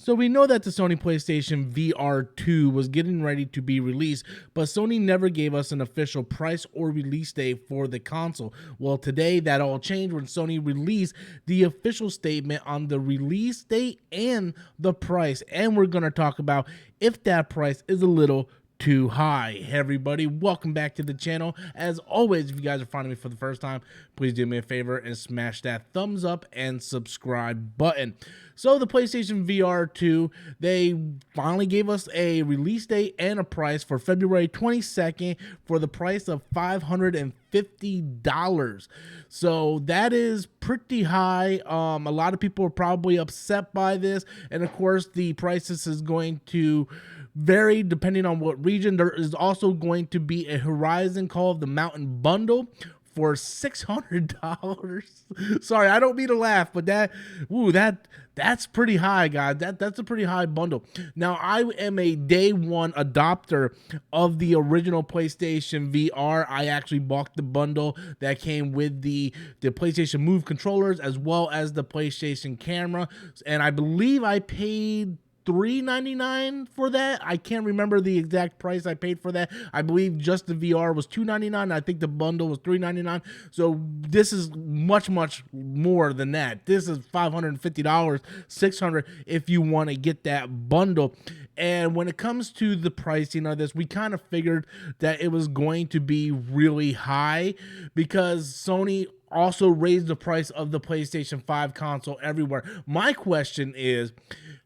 So we know that the Sony PlayStation VR 2 was getting ready to be released, but Sony never gave us an official price or release date for the console. Well, today that all changed when Sony released the official statement on the release date and the price, and we're going to talk about if that price is a little too high. Hey everybody, welcome back to the channel. As always, if you guys are finding me for the first time, please do me a favor and smash that thumbs up and subscribe button. So the PlayStation VR 2, they finally gave us a release date and a price for February 22nd for the price of $550. So that is pretty high. A lot of people are probably upset by this, and of course the prices is going to vary depending on what region. There is also going to be a Horizon Call of the Mountain bundle for $600. Sorry, I don't mean to laugh, but that's pretty high, guys. That's a pretty high bundle. Now, I am a day one adopter of the original PlayStation VR. I actually bought the bundle that came with the PlayStation Move controllers as well as the PlayStation camera, and I believe I paid $399 for that. I can't remember the exact price I paid for that. I believe just the VR was $299. I think the bundle was $399. So this is much more than that. This is $550, $600 if you want to get that bundle. And when it comes to the pricing of this, we kind of figured that it was going to be really high because Sony also raised the price of the PlayStation 5 console everywhere. My question is,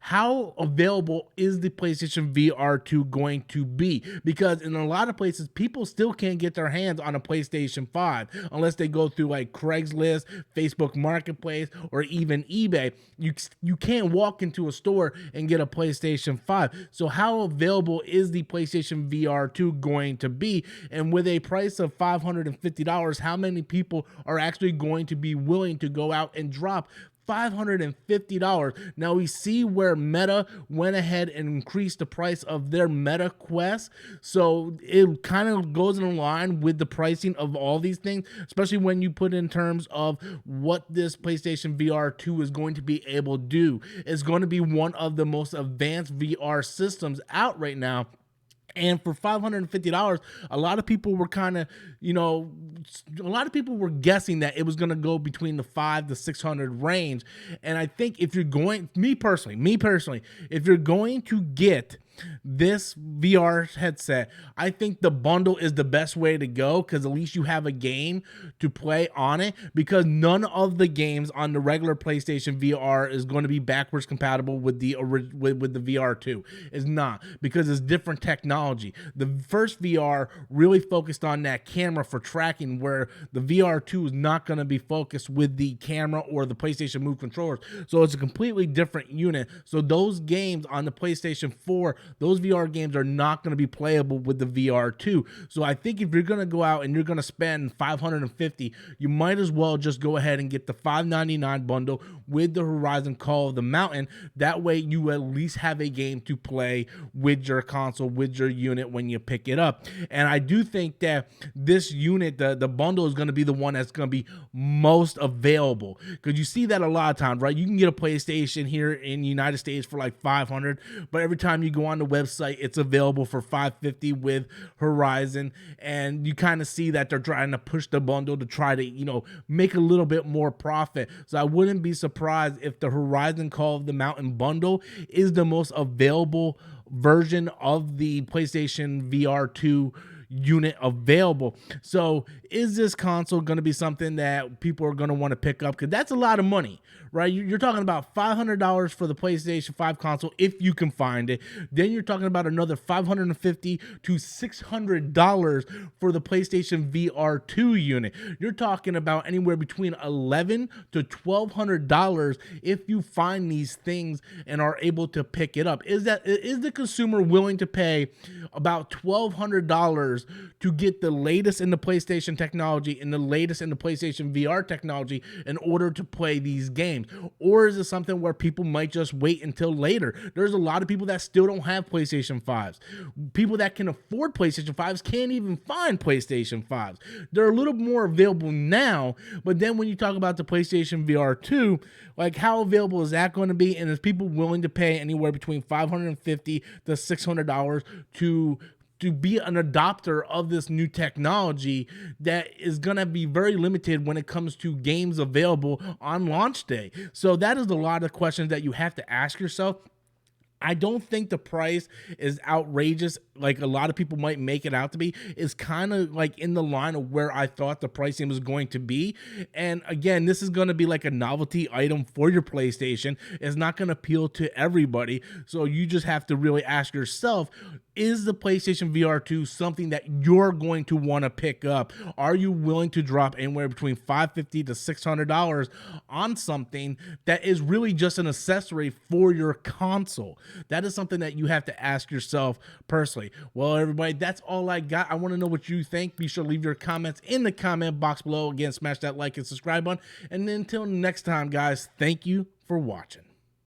how available is the PlayStation VR 2 going to be? Because in a lot of places, people still can't get their hands on a PlayStation 5 unless they go through like Craigslist, Facebook Marketplace, or even eBay. You can't walk into a store and get a PlayStation 5. So how available is the PlayStation VR 2 going to be? And with a price of $550, how many people are actually going to be willing to go out and drop $550? Now we see where Meta went ahead and increased the price of their Meta Quest, so it kind of goes in line with the pricing of all these things, especially when you put in terms of what this PlayStation VR 2 is going to be able to do. It's going to be one of the most advanced VR systems out right now. And for $550, a lot of people were kind of, a lot of people were guessing that it was going to go between the $500 to $600 range. And I think if you're going, me personally, if you're going to get this VR headset, I think the bundle is the best way to go, because at least you have a game to play on it, because none of the games on the regular PlayStation VR is going to be backwards compatible with the VR 2. It's not, because it's different technology. The first VR really focused on that camera for tracking, where the VR 2 is not going to be focused with the camera or the PlayStation Move controllers. So it's a completely different unit. So those games on the PlayStation 4, those VR games are not going to be playable with the VR 2. So I think if you're going to go out and you're going to spend $550, you might as well just go ahead and get the $599 bundle with the Horizon Call of the Mountain. That way you at least have a game to play with your console, with your unit when you pick it up. And I do think that this unit, the bundle, is going to be the one that's going to be most available, because you see that a lot of times, right? You can get a PlayStation here in the United States for like $500, but every time you go on the website, it's available for $550 with Horizon, and you kind of see that they're trying to push the bundle to try to, make a little bit more profit. So I wouldn't be surprised if the Horizon Call of the Mountain bundle is the most available version of the PlayStation VR 2 unit available. So is this console going to be something that people are going to want to pick up? Because that's a lot of money, right? You're talking about $500 for the PlayStation 5 console if you can find it. Then you're talking about another $550 to $600 for the PlayStation VR 2 unit. You're talking about anywhere between $1,100 to $1,200 if you find these things and are able to pick it up. Is the consumer willing to pay about $1,200 to get the latest in the PlayStation technology and the latest in the PlayStation VR technology in order to play these games? Or is it something where people might just wait until later? There's a lot of people that still don't have PlayStation 5s. People that can afford PlayStation 5s can't even find PlayStation 5s. They're a little more available now, but then when you talk about the PlayStation VR 2, like how available is that going to be? And is people willing to pay anywhere between $550 to $600 to be an adopter of this new technology that is going to be very limited when it comes to games available on launch day? So that is a lot of questions that you have to ask yourself. I don't think the price is outrageous like a lot of people might make it out to be. It's kind of like in the line of where I thought the pricing was going to be. And again, this is going to be like a novelty item for your PlayStation. It's not going to appeal to everybody. So you just have to really ask yourself, is the PlayStation VR 2 something that you're going to want to pick up? Are you willing to drop anywhere between $550 to $600 on something that is really just an accessory for your console? That is something that you have to ask yourself personally. Well, everybody, that's all I got. I want to know what you think. Be sure to leave your comments in the comment box below. Again, smash that like and subscribe button. And until next time, guys, thank you for watching.